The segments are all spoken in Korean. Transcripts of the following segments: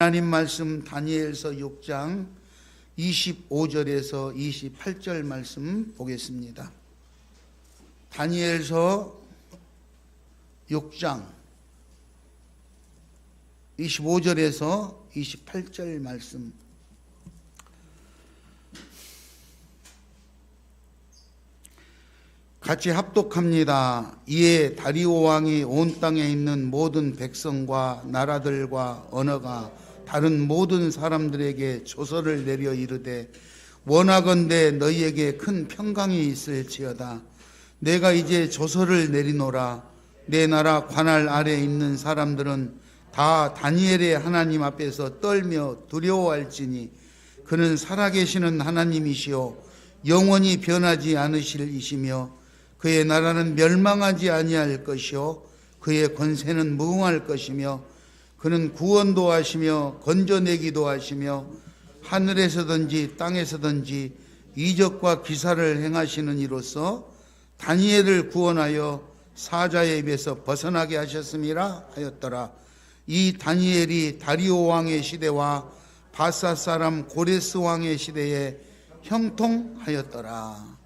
하나님 말씀 다니엘서 6장 25절에서 28절 말씀 보겠습니다. 다니엘서 6장 25절에서 28절 말씀. 같이 합독합니다. 이에 다리오 왕이 온 땅에 있는 모든 백성과 나라들과 언어가 다른 모든 사람들에게 조서를 내려 이르되, 원하건대 너희에게 큰 평강이 있을지어다. 내가 이제 조서를 내리노라. 내 나라 관할 아래에 있는 사람들은 다 다니엘의 하나님 앞에서 떨며 두려워할지니 그는 살아계시는 하나님이시요 영원히 변하지 않으실 이시며 그의 나라는 멸망하지 아니할 것이요 그의 권세는 무궁할 것이며 그는 구원도 하시며 건져내기도 하시며 하늘에서든지 땅에서든지 이적과 기사를 행하시는 이로써 다니엘을 구원하여 사자의 입에서 벗어나게 하셨음이라 하였더라. 이 다니엘이 다리오 왕의 시대와 바사 사람 고레스 왕의 시대에 형통하였더라.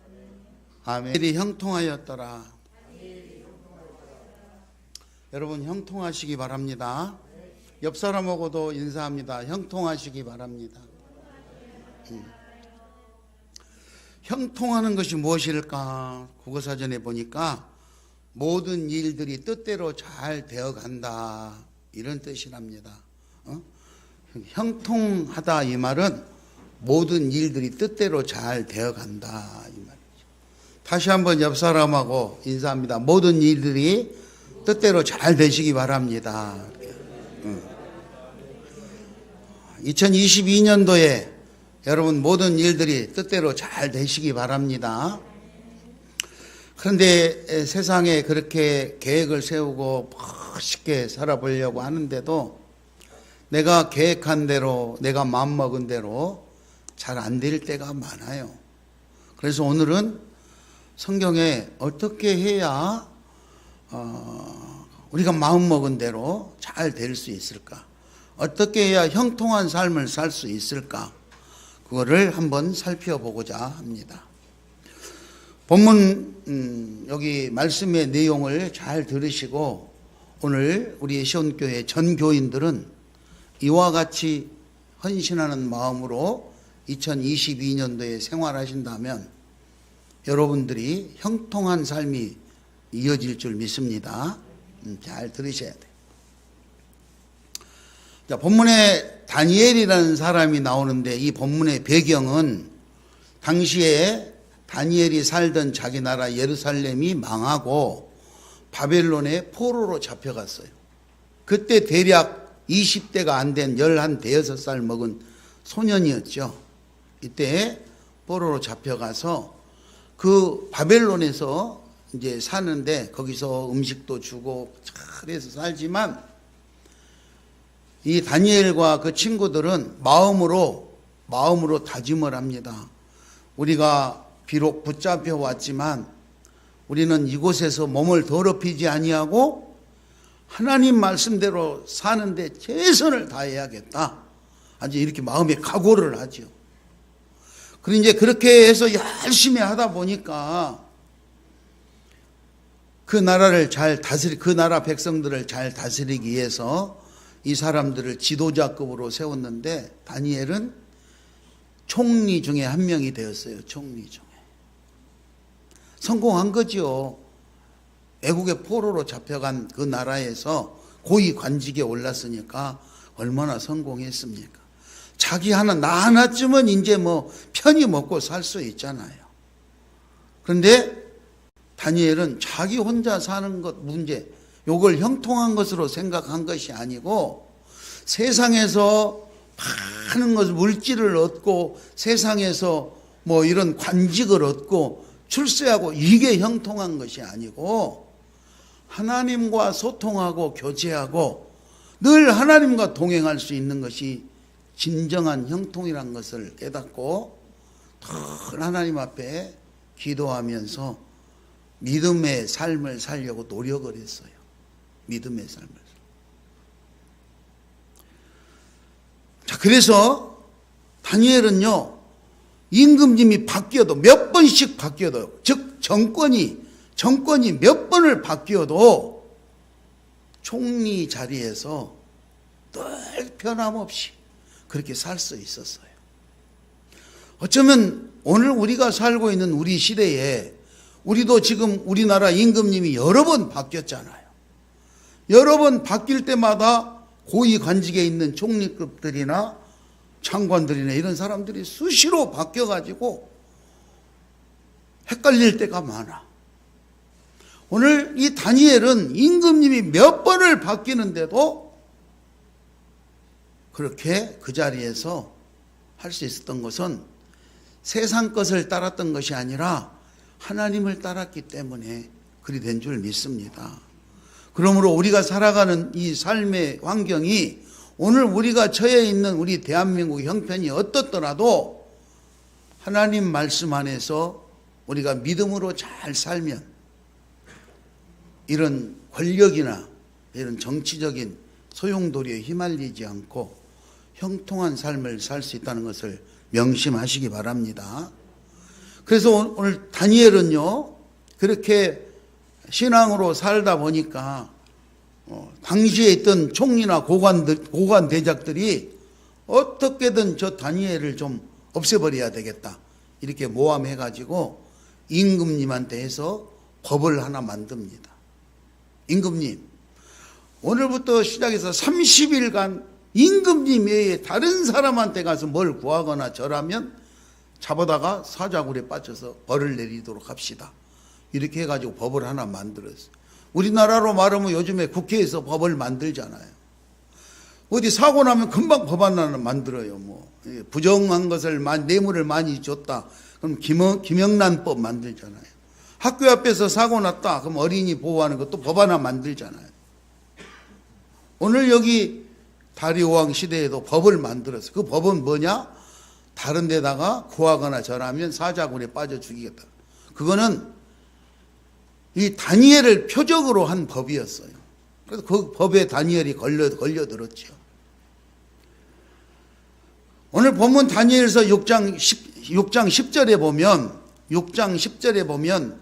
아멘. 형통하였더라. 여러분 형통하시기 바랍니다. 옆 사람하고도 인사합니다. 형통하시기 바랍니다. 형통하는 것이 무엇일까? 국어사전에 보니까 모든 일들이 뜻대로 잘 되어간다, 이런 뜻이랍니다. 형통하다 이 말은 모든 일들이 뜻대로 잘 되어간다 이 말이죠. 다시 한번 옆 사람하고 인사합니다. 모든 일들이 뜻대로 잘 되시기 바랍니다. 2022년도에 여러분 모든 일들이 뜻대로 잘 되시기 바랍니다. 그런데 세상에 그렇게 계획을 세우고 멋있게 살아보려고 하는데도 내가 계획한 대로, 내가 마음먹은 대로 잘 안 될 때가 많아요. 그래서 오늘은 성경에 어떻게 해야 우리가 마음먹은 대로 잘 될 수 있을까? 어떻게 해야 형통한 삶을 살 수 있을까? 그거를 한번 살펴보고자 합니다. 본문 여기 말씀의 내용을 잘 들으시고 오늘 우리 시온교회 전 교인들은 이와 같이 헌신하는 마음으로 2022년도에 생활하신다면 여러분들이 형통한 삶이 이어질 줄 믿습니다. 잘 들으셔야 돼요. 자, 본문에 다니엘이라는 사람이 나오는데 이 본문의 배경은 당시에 다니엘이 살던 자기 나라 예루살렘이 망하고 바벨론의 포로로 잡혀갔어요. 그때 대략 20대가 안 된 11-대여섯 먹은 소년이었죠. 이때 포로로 잡혀가서 그 바벨론에서 이제 사는데 거기서 음식도 주고 잘해서 살지만 이 다니엘과 그 친구들은 마음으로 다짐을 합니다. 우리가 비록 붙잡혀 왔지만 우리는 이곳에서 몸을 더럽히지 아니하고 하나님 말씀대로 사는데 최선을 다해야겠다. 아주 이렇게 마음에 각오를 하죠. 그리고 이제 그렇게 해서 열심히 하다 보니까 그 나라를 그 나라 백성들을 잘 다스리기 위해서 이 사람들을 지도자급으로 세웠는데 다니엘은 총리 중에 한 명이 되었어요. 총리 중에. 성공한 거죠. 애국의 포로로 잡혀간 그 나라에서 고위 관직에 올랐으니까 얼마나 성공했습니까? 나 하나쯤은 이제 뭐 편히 먹고 살 수 있잖아요. 그런데 다니엘은 자기 혼자 사는 것 문제, 요걸 형통한 것으로 생각한 것이 아니고 세상에서 많은 것, 물질을 얻고 세상에서 뭐 이런 관직을 얻고 출세하고 이게 형통한 것이 아니고 하나님과 소통하고 교제하고 늘 하나님과 동행할 수 있는 것이 진정한 형통이란 것을 깨닫고 늘 하나님 앞에 기도하면서 믿음의 삶을 살려고 노력을 했어요. 믿음의 삶을. 자, 그래서 다니엘은요, 임금님이 바뀌어도 몇 번씩 바뀌어도, 즉 정권이 몇 번을 바뀌어도 총리 자리에서 늘 변함없이 그렇게 살 수 있었어요. 어쩌면 오늘 우리가 살고 있는 우리 시대에 우리도 지금 우리나라 임금님이 여러 번 바뀌었잖아요. 여러 번 바뀔 때마다 고위 관직에 있는 총리급들이나 장관들이나 이런 사람들이 수시로 바뀌어가지고 헷갈릴 때가 많아. 오늘 이 다니엘은 임금님이 몇 번을 바뀌는데도 그렇게 그 자리에서 할 수 있었던 것은 세상 것을 따랐던 것이 아니라 하나님을 따랐기 때문에 그리 된 줄 믿습니다. 그러므로 우리가 살아가는 이 삶의 환경이 오늘 우리가 처해 있는 우리 대한민국 형편이 어떻더라도 하나님 말씀 안에서 우리가 믿음으로 잘 살면 이런 권력이나 이런 정치적인 소용돌이에 휘말리지 않고 형통한 삶을 살 수 있다는 것을 명심하시기 바랍니다. 그래서 오늘 다니엘은요, 그렇게 신앙으로 살다 보니까 당시에 있던 총리나 고관 대작들이 어떻게든 저 다니엘을 좀 없애버려야 되겠다, 이렇게 모함해가지고 임금님한테 해서 법을 하나 만듭니다. 임금님, 오늘부터 시작해서 30일간 임금님 외에 다른 사람한테 가서 뭘 구하거나 절하면 잡아다가 사자굴에 빠져서 벌을 내리도록 합시다. 이렇게 해가지고 법을 하나 만들었어요. 우리나라로 말하면 요즘에 국회에서 법을 만들잖아요. 어디 사고 나면 금방 법 하나 만들어요. 뭐 부정한 것을 뇌물을 많이 줬다, 그럼 김영란법 만들잖아요. 학교 앞에서 사고 났다, 그럼 어린이 보호하는 것도 법 하나 만들잖아요. 오늘 여기 다리오 왕 시대에도 법을 만들었어요. 그 법은 뭐냐? 다른 데다가 구하거나 절하면 사자굴에 빠져 죽이겠다. 그거는 이 다니엘을 표적으로 한 법이었어요. 그래서 그 법에 다니엘이 걸려들었죠. 오늘 본문 다니엘서 6장 10절에 보면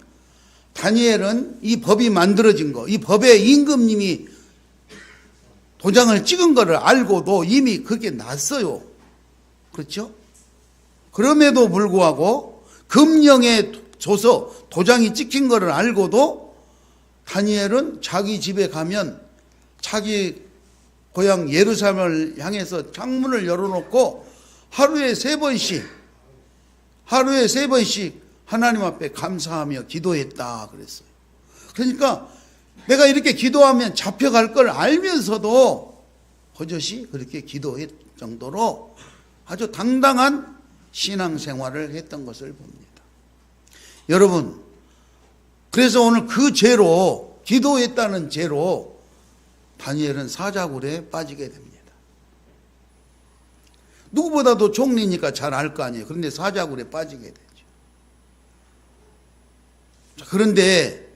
다니엘은 이 법이 만들어진 거, 이 법에 임금님이 도장을 찍은 거를 알고도 이미 그게 났어요. 그렇죠? 그럼에도 불구하고 금령에 줘서 도장이 찍힌 거를 알고도 다니엘은 자기 집에 가면 자기 고향 예루살렘을 향해서 창문을 열어놓고 하루에 세 번씩 하나님 앞에 감사하며 기도했다 그랬어요. 그러니까 내가 이렇게 기도하면 잡혀갈 걸 알면서도 버젓이 그렇게 기도할 정도로 아주 당당한 신앙생활을 했던 것을 봅니다. 여러분, 그래서 오늘 그 죄로, 기도했다는 죄로 다니엘은 사자굴에 빠지게 됩니다. 누구보다도 총리니까 잘 알 거 아니에요. 그런데 사자굴에 빠지게 되죠. 그런데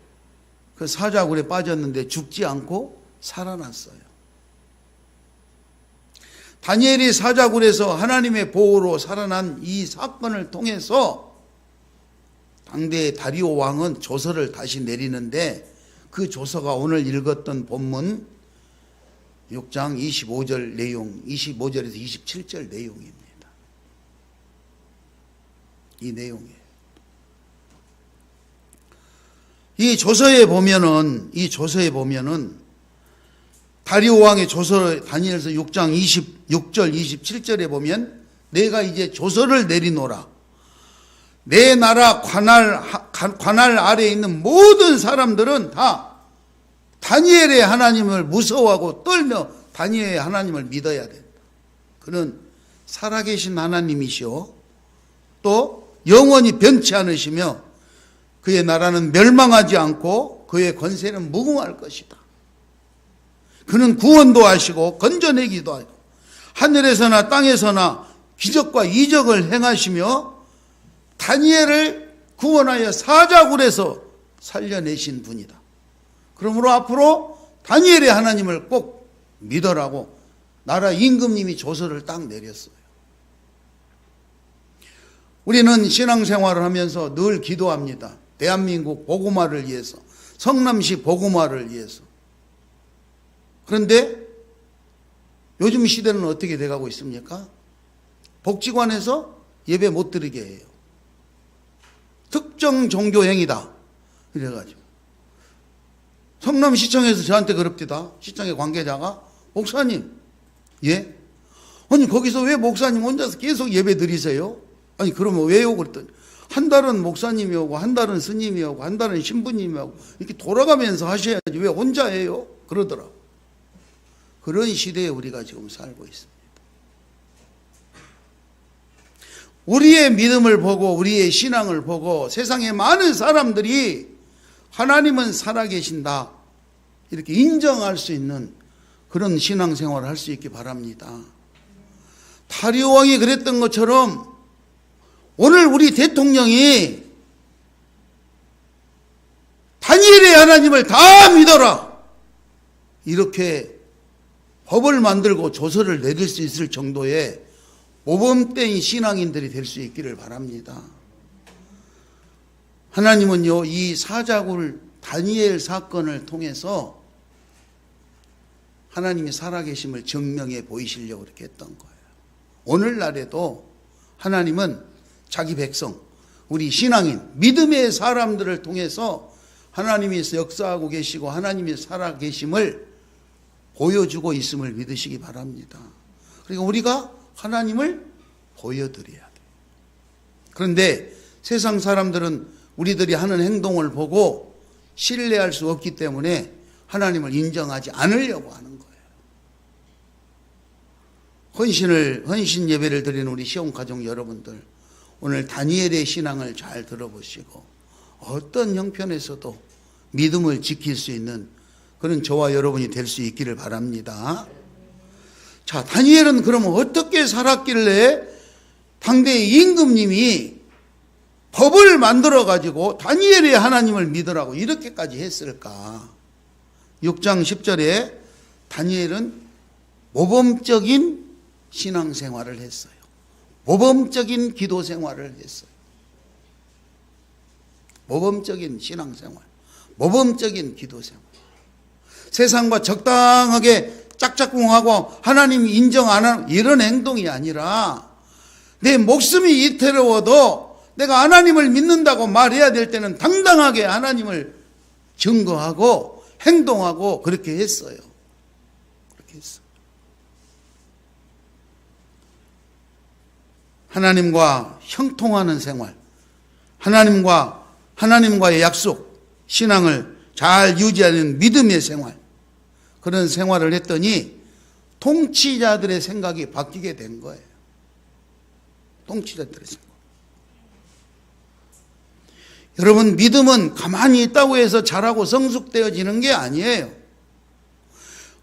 그 사자굴에 빠졌는데 죽지 않고 살아났어요. 다니엘이 사자굴에서 하나님의 보호로 살아난 이 사건을 통해서 당대의 다리오 왕은 조서를 다시 내리는데, 그 조서가 오늘 읽었던 본문 6장 25절 내용, 25절에서 27절 내용입니다. 이 내용이에요. 이 조서에 보면은 다리오 왕의 조서, 다니엘서 6장 26절 27절에 보면 내가 이제 조서를 내리노라. 내 나라 관할 아래에 있는 모든 사람들은 다 다니엘의 하나님을 무서워하고 떨며 다니엘의 하나님을 믿어야 된다. 그는 살아계신 하나님이시오, 또 영원히 변치 않으시며 그의 나라는 멸망하지 않고 그의 권세는 무궁할 것이다. 그는 구원도 하시고 건져내기도 하고 하늘에서나 땅에서나 기적과 이적을 행하시며 다니엘을 구원하여 사자굴에서 살려내신 분이다. 그러므로 앞으로 다니엘의 하나님을 꼭 믿어라고 나라 임금님이 조서를 딱 내렸어요. 우리는 신앙생활을 하면서 늘 기도합니다. 대한민국 복음화를 위해서, 성남시 복음화를 위해서. 그런데 요즘 시대는 어떻게 돼가고 있습니까? 복지관에서 예배 못 드리게 해요. 특정 종교행위다 이래가지고 성남시청에서 저한테 그럽디다. 시청의 관계자가, 목사님, 예? 아니 거기서 왜 목사님 혼자서 계속 예배 드리세요? 아니 그러면 왜요? 그랬더니 한 달은 목사님이 오고 한 달은 스님이 오고 한 달은 신부님이 오고 이렇게 돌아가면서 하셔야지 왜 혼자 해요? 그러더라. 그런 시대에 우리가 지금 살고 있습니다. 우리의 믿음을 보고 우리의 신앙을 보고 세상의 많은 사람들이 하나님은 살아계신다 이렇게 인정할 수 있는 그런 신앙생활을 할 수 있기 바랍니다. 다리오 왕이 그랬던 것처럼 오늘 우리 대통령이 다니엘의 하나님을 다 믿어라 이렇게 법을 만들고 조서를 내릴 수 있을 정도의 모범된 신앙인들이 될 수 있기를 바랍니다. 하나님은요, 이 사자굴 다니엘 사건을 통해서 하나님이 살아계심을 증명해 보이시려고 그렇게 했던 거예요. 오늘날에도 하나님은 자기 백성, 우리 신앙인, 믿음의 사람들을 통해서 하나님이 역사하고 계시고 하나님이 살아계심을 보여주고 있음을 믿으시기 바랍니다. 그러니까 우리가 하나님을 보여드려야 돼요. 그런데 세상 사람들은 우리들이 하는 행동을 보고 신뢰할 수 없기 때문에 하나님을 인정하지 않으려고 하는 거예요. 헌신 예배를 드리는 우리 시온가족 여러분들, 오늘 다니엘의 신앙을 잘 들어보시고 어떤 형편에서도 믿음을 지킬 수 있는 그런 저와 여러분이 될 수 있기를 바랍니다. 자, 다니엘은 그러면 어떻게 살았길래 당대의 임금님이 법을 만들어 가지고 다니엘의 하나님을 믿으라고 이렇게까지 했을까? 6장 10절에 다니엘은 모범적인 신앙생활을 했어요. 모범적인 기도생활을 했어요. 모범적인 신앙생활, 모범적인 기도생활. 세상과 적당하게 짝짝꿍하고 하나님 인정 안 하는 이런 행동이 아니라 내 목숨이 이태로워도 내가 하나님을 믿는다고 말해야 될 때는 당당하게 하나님을 증거하고 행동하고 그렇게 했어요. 그렇게 했어요. 하나님과 형통하는 생활, 하나님과의 약속, 신앙을 잘 유지하는 믿음의 생활, 그런 생활을 했더니 통치자들의 생각이 바뀌게 된 거예요. 통치자들의 생각. 여러분, 믿음은 가만히 있다고 해서 잘하고 성숙되어지는 게 아니에요.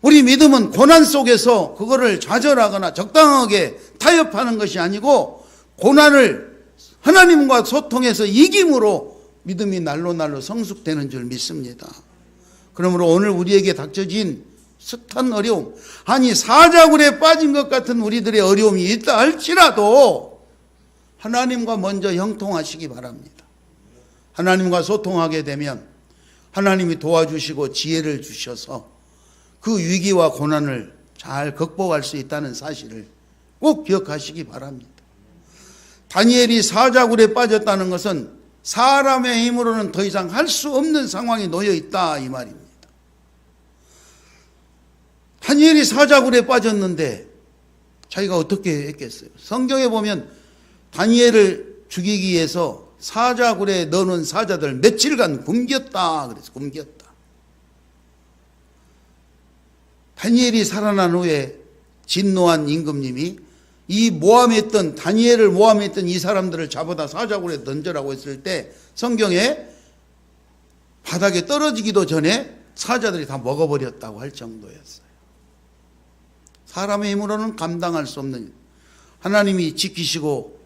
우리 믿음은 고난 속에서 그거를 좌절하거나 적당하게 타협하는 것이 아니고 고난을 하나님과 소통해서 이김으로 믿음이 날로 성숙되는 줄 믿습니다. 그러므로 오늘 우리에게 닥쳐진 숱한 어려움, 아니 사자굴에 빠진 것 같은 우리들의 어려움이 있다 할지라도 하나님과 먼저 형통하시기 바랍니다. 하나님과 소통하게 되면 하나님이 도와주시고 지혜를 주셔서 그 위기와 고난을 잘 극복할 수 있다는 사실을 꼭 기억하시기 바랍니다. 다니엘이 사자굴에 빠졌다는 것은 사람의 힘으로는 더 이상 할 수 없는 상황에 놓여 있다 이 말입니다. 다니엘이 사자굴에 빠졌는데 자기가 어떻게 했겠어요? 성경에 보면 다니엘을 죽이기 위해서 사자굴에 넣어놓은 사자들 며칠간 굶겼다 그래서 굶겼다. 다니엘이 살아난 후에 진노한 임금님이 이 모함했던 다니엘을 모함했던 이 사람들을 잡아다 사자굴에 던져라고 했을 때 성경에 바닥에 떨어지기도 전에 사자들이 다 먹어버렸다고 할 정도였어요. 사람의 힘으로는 감당할 수 없는 하나님이 지키시고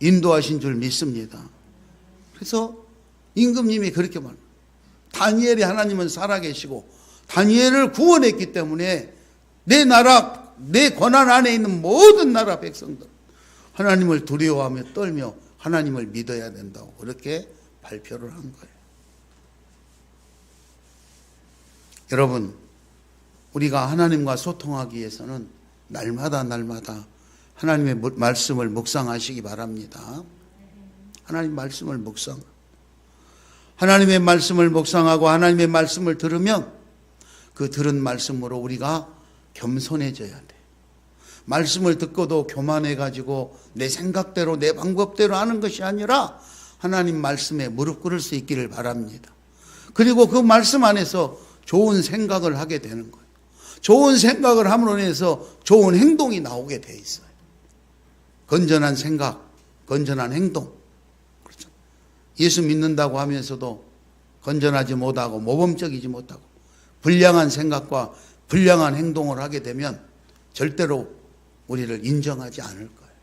인도하신 줄 믿습니다. 그래서 임금님이 그렇게 말합니다. 다니엘이 하나님은 살아계시고 다니엘을 구원했기 때문에 내 나라 내 권한 안에 있는 모든 나라 백성들 하나님을 두려워하며 떨며 하나님을 믿어야 된다고 그렇게 발표를 한 거예요. 여러분, 우리가 하나님과 소통하기 위해서는 날마다 하나님의 말씀을 묵상하시기 바랍니다. 하나님의 말씀을 하나님의 말씀을 묵상하고 하나님의 말씀을 들으면 그 들은 말씀으로 우리가 겸손해져야 돼. 말씀을 듣고도 교만해가지고 내 생각대로 내 방법대로 하는 것이 아니라 하나님 말씀에 무릎 꿇을 수 있기를 바랍니다. 그리고 그 말씀 안에서 좋은 생각을 하게 되는 거예요. 좋은 생각을 함으로 인해서 좋은 행동이 나오게 돼 있어요. 건전한 생각, 건전한 행동. 그렇죠. 예수 믿는다고 하면서도 건전하지 못하고 모범적이지 못하고 불량한 생각과 불량한 행동을 하게 되면 절대로 우리를 인정하지 않을 거예요.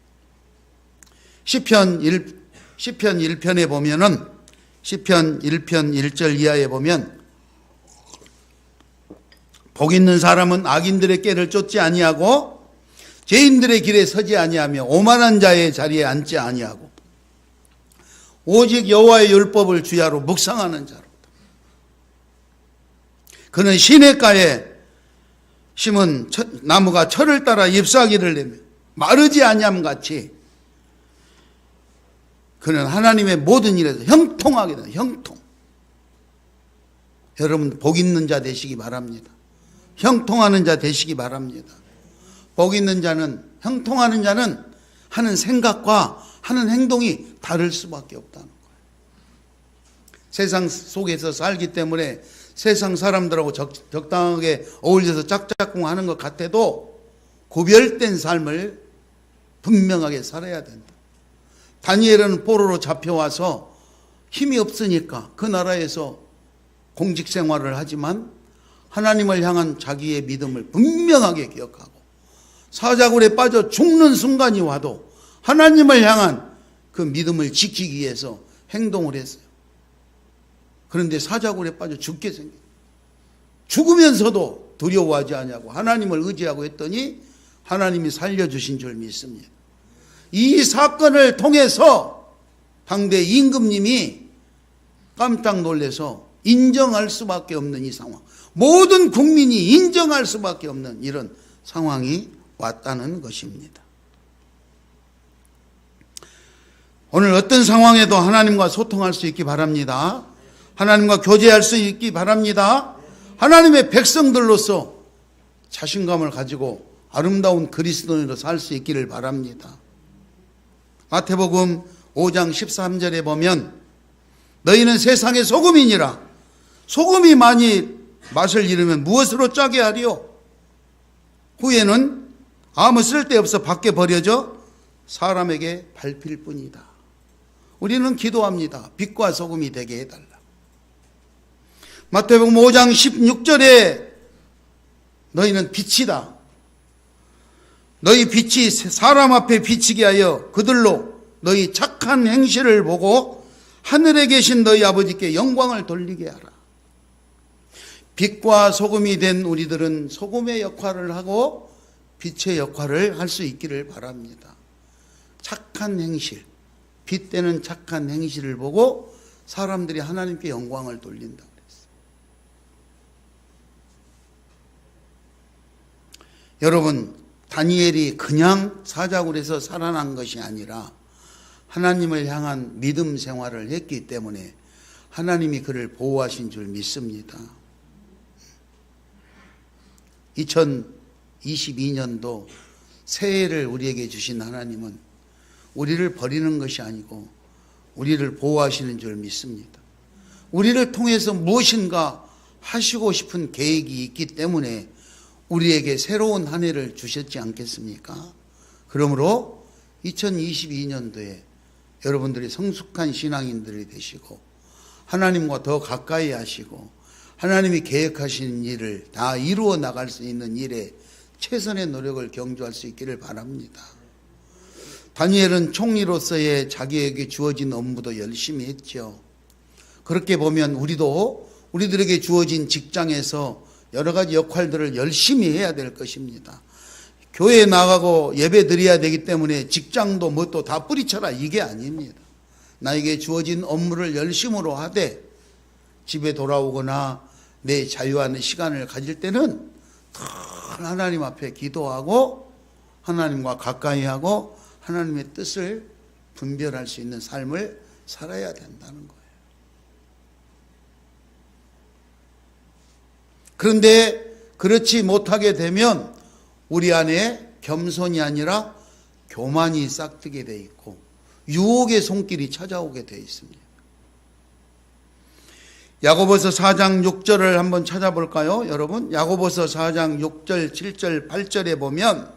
시편 1편에 보면은 시편 1편 1절 이하에 보면 복 있는 사람은 악인들의 꾀를 쫓지 아니하고 죄인들의 길에 서지 아니하며 오만한 자의 자리에 앉지 아니하고 오직 여호와의 율법을 주야로 묵상하는 자로다. 그는 시냇가에 심은 나무가 철을 따라 잎사귀를 내며 마르지 아니함 같이 그는 하나님의 모든 일에서 형통하게 된다. 형통. 여러분 복 있는 자 되시기 바랍니다. 형통하는 자 되시기 바랍니다. 복 있는 자는, 형통하는 자는 하는 생각과 하는 행동이 다를 수밖에 없다는 거예요. 세상 속에서 살기 때문에 세상 사람들하고 적당하게 어울려서 짝짝꿍 하는 것 같아도 구별된 삶을 분명하게 살아야 된다. 다니엘은 포로로 잡혀와서 힘이 없으니까 그 나라에서 공직 생활을 하지만 하나님을 향한 자기의 믿음을 분명하게 기억하고 사자굴에 빠져 죽는 순간이 와도 하나님을 향한 그 믿음을 지키기 위해서 행동을 했어요. 그런데 사자굴에 빠져 죽게 생겼어요. 죽으면서도 두려워하지 않냐고 하나님을 의지하고 했더니 하나님이 살려주신 줄 믿습니다. 이 사건을 통해서 당대 임금님이 깜짝 놀라서 인정할 수밖에 없는 이 상황, 모든 국민이 인정할 수밖에 없는 이런 상황이 왔다는 것입니다. 오늘 어떤 상황에도 하나님과 소통할 수 있기 바랍니다. 하나님과 교제할 수 있기 바랍니다. 하나님의 백성들로서 자신감을 가지고 아름다운 그리스도인으로 살 수 있기를 바랍니다. 마태복음 5장 13절에 보면 너희는 세상의 소금이니라. 소금이 많이 맛을 잃으면 무엇으로 짜게 하리요? 후에는 아무 쓸데없어 밖에 버려져 사람에게 밟힐 뿐이다. 우리는 기도합니다. 빛과 소금이 되게 해달라. 마태복음 5장 16절에 너희는 빛이다. 너희 빛이 사람 앞에 비치게 하여 그들로 너희 착한 행실을 보고 하늘에 계신 너희 아버지께 영광을 돌리게 하라. 빛과 소금이 된 우리들은 소금의 역할을 하고 빛의 역할을 할 수 있기를 바랍니다. 착한 행실, 빛되는 착한 행실을 보고 사람들이 하나님께 영광을 돌린다 그랬어요. 여러분, 다니엘이 그냥 사자굴에서 살아난 것이 아니라 하나님을 향한 믿음 생활을 했기 때문에 하나님이 그를 보호하신 줄 믿습니다. 2022년도 새해를 우리에게 주신 하나님은 우리를 버리는 것이 아니고 우리를 보호하시는 줄 믿습니다. 우리를 통해서 무엇인가 하시고 싶은 계획이 있기 때문에 우리에게 새로운 한 해를 주셨지 않겠습니까? 그러므로 2022년도에 여러분들이 성숙한 신앙인들이 되시고 하나님과 더 가까이 하시고 하나님이 계획하신 일을 다 이루어 나갈 수 있는 일에 최선의 노력을 경주할 수 있기를 바랍니다. 다니엘은 총리로서의 자기에게 주어진 업무도 열심히 했죠. 그렇게 보면 우리들에게 주어진 직장에서 여러 가지 역할들을 열심히 해야 될 것입니다. 교회 나가고 예배 드려야 되기 때문에 직장도 뭣도 다 뿌리쳐라, 이게 아닙니다. 나에게 주어진 업무를 열심으로 하되 집에 돌아오거나 내 자유하는 시간을 가질 때는 하나님 앞에 기도하고 하나님과 가까이 하고 하나님의 뜻을 분별할 수 있는 삶을 살아야 된다는 거예요. 그런데 그렇지 못하게 되면 우리 안에 겸손이 아니라 교만이 싹트게 돼 있고 유혹의 손길이 찾아오게 돼 있습니다. 야고보서 4장 6절을 한번 찾아볼까요, 여러분? 야고보서 4장 6절, 7절, 8절에 보면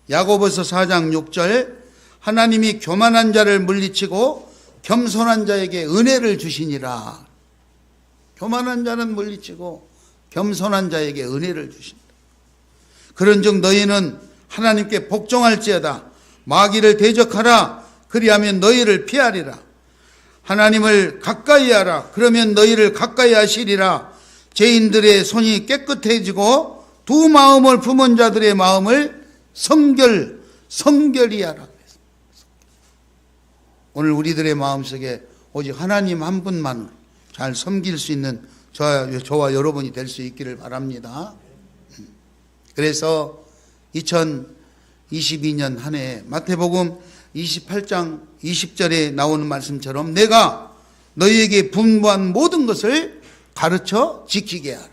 야고보서 4장 6절, 하나님이 교만한 자를 물리치고 겸손한 자에게 은혜를 주시니라. 교만한 자는 물리치고 겸손한 자에게 은혜를 주신다. 그런즉 너희는 하나님께 복종할지어다. 마귀를 대적하라. 그리하면 너희를 피하리라. 하나님을 가까이 하라. 그러면 너희를 가까이 하시리라. 죄인들의 손이 깨끗해지고 두 마음을 품은 자들의 마음을 성결히 하라. 오늘 우리들의 마음속에 오직 하나님 한 분만 잘 섬길 수 있는 저와 여러분이 될 수 있기를 바랍니다. 그래서 2022년 한 해 마태복음 28장 20절에 나오는 말씀처럼 내가 너희에게 분부한 모든 것을 가르쳐 지키게 하라.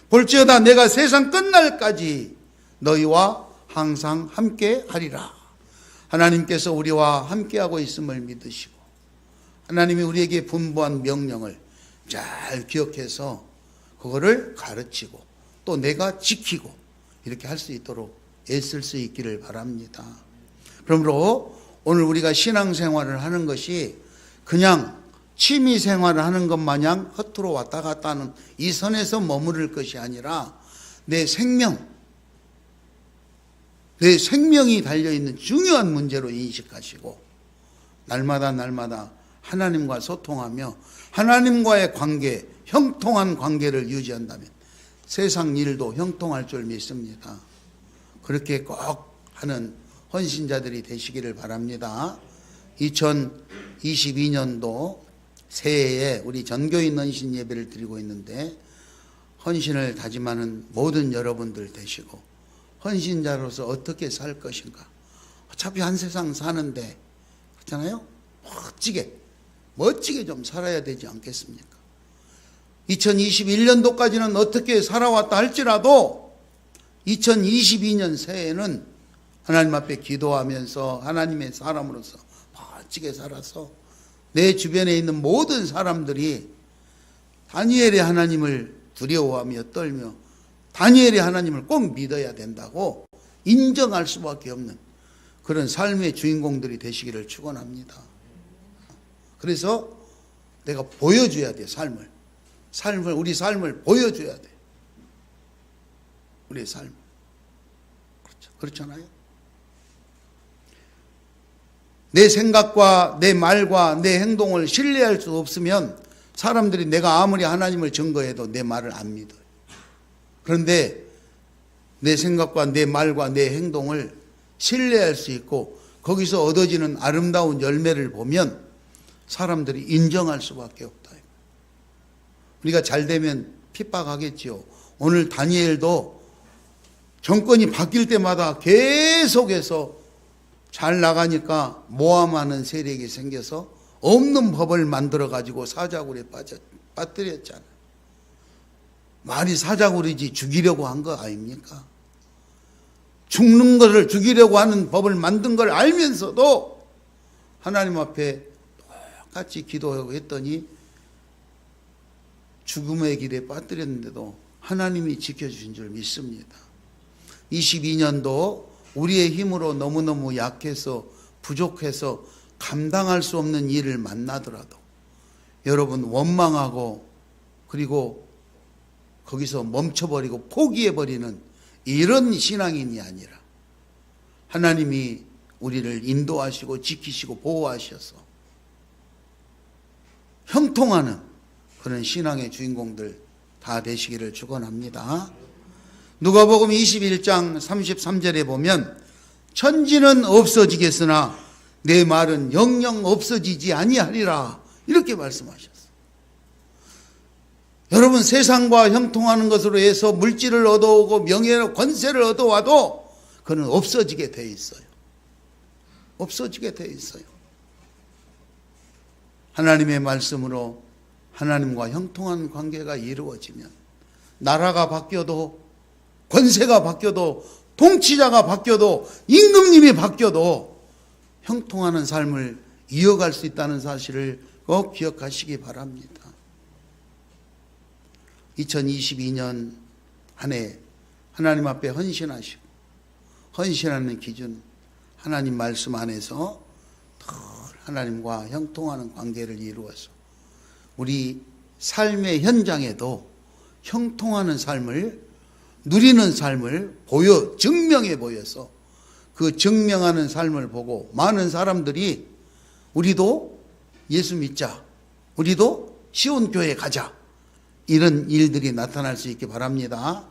볼지어다 내가 세상 끝날까지 너희와 항상 함께 하리라. 하나님께서 우리와 함께하고 있음을 믿으시고 하나님이 우리에게 분부한 명령을 잘 기억해서 그거를 가르치고 또 내가 지키고 이렇게 할 수 있도록 애쓸 수 있기를 바랍니다. 그러므로 오늘 우리가 신앙생활을 하는 것이 그냥 취미생활을 하는 것 마냥 허투루 왔다 갔다 하는 이 선에서 머무를 것이 아니라 내 생명이 달려있는 중요한 문제로 인식하시고 날마다 하나님과 소통하며 하나님과의 관계, 형통한 관계를 유지한다면 세상 일도 형통할 줄 믿습니다. 그렇게 꼭 하는 헌신자들이 되시기를 바랍니다. 2022년도 새해에 우리 전교인 헌신 예배를 드리고 있는데 헌신을 다짐하는 모든 여러분들 되시고 헌신자로서 어떻게 살 것인가. 어차피 한 세상 사는데 그렇잖아요. 멋지게 좀 살아야 되지 않겠습니까? 2021년도까지는 어떻게 살아왔다 할지라도 2022년 새해에는 하나님 앞에 기도하면서 하나님의 사람으로서 멋지게 살아서 내 주변에 있는 모든 사람들이 다니엘의 하나님을 두려워하며 떨며 다니엘의 하나님을 꼭 믿어야 된다고 인정할 수밖에 없는 그런 삶의 주인공들이 되시기를 축원합니다. 그래서 내가 보여줘야 돼. 우리 삶을 보여줘야 돼. 우리의 삶. 그렇잖아요. 내 생각과 내 말과 내 행동을 신뢰할 수 없으면 사람들이 내가 아무리 하나님을 증거해도 내 말을 안 믿어요. 그런데 내 생각과 내 말과 내 행동을 신뢰할 수 있고 거기서 얻어지는 아름다운 열매를 보면 사람들이 인정할 수밖에 없다. 우리가 잘 되면 핍박하겠지요. 오늘 다니엘도 정권이 바뀔 때마다 계속해서 잘 나가니까 모함하는 세력이 생겨서 없는 법을 만들어 가지고 사자굴에 빠뜨렸잖아요. 말이 사자굴이지 죽이려고 한 거 아닙니까? 죽는 것을 죽이려고 하는 법을 만든 걸 알면서도 하나님 앞에 똑같이 기도하고 했더니 죽음의 길에 빠뜨렸는데도 하나님이 지켜주신 줄 믿습니다. 22년도 우리의 힘으로 너무너무 약해서 부족해서 감당할 수 없는 일을 만나더라도 여러분 원망하고 그리고 거기서 멈춰버리고 포기해버리는 이런 신앙인이 아니라 하나님이 우리를 인도하시고 지키시고 보호하셔서 형통하는 그런 신앙의 주인공들 다 되시기를 축원합니다. 누가복음 21장 33절에 보면 천지는 없어지겠으나 내 말은 영영 없어지지 아니하리라 이렇게 말씀하셨어요. 여러분, 세상과 형통하는 것으로 해서 물질을 얻어오고 명예와 권세를 얻어와도 그는 없어지게 돼 있어요. 없어지게 돼 있어요. 하나님의 말씀으로 하나님과 형통한 관계가 이루어지면 나라가 바뀌어도 권세가 바뀌어도 통치자가 바뀌어도 임금님이 바뀌어도 형통하는 삶을 이어갈 수 있다는 사실을 꼭 기억하시기 바랍니다. 2022년 한 해 하나님 앞에 헌신하시고, 헌신하는 기준 하나님 말씀 안에서 늘 하나님과 형통하는 관계를 이루어서 우리 삶의 현장에도 형통하는 삶을 누리는 삶을 증명해 보여서 그 증명하는 삶을 보고 많은 사람들이 우리도 예수 믿자, 우리도 시온교회 가자, 이런 일들이 나타날 수 있기 바랍니다.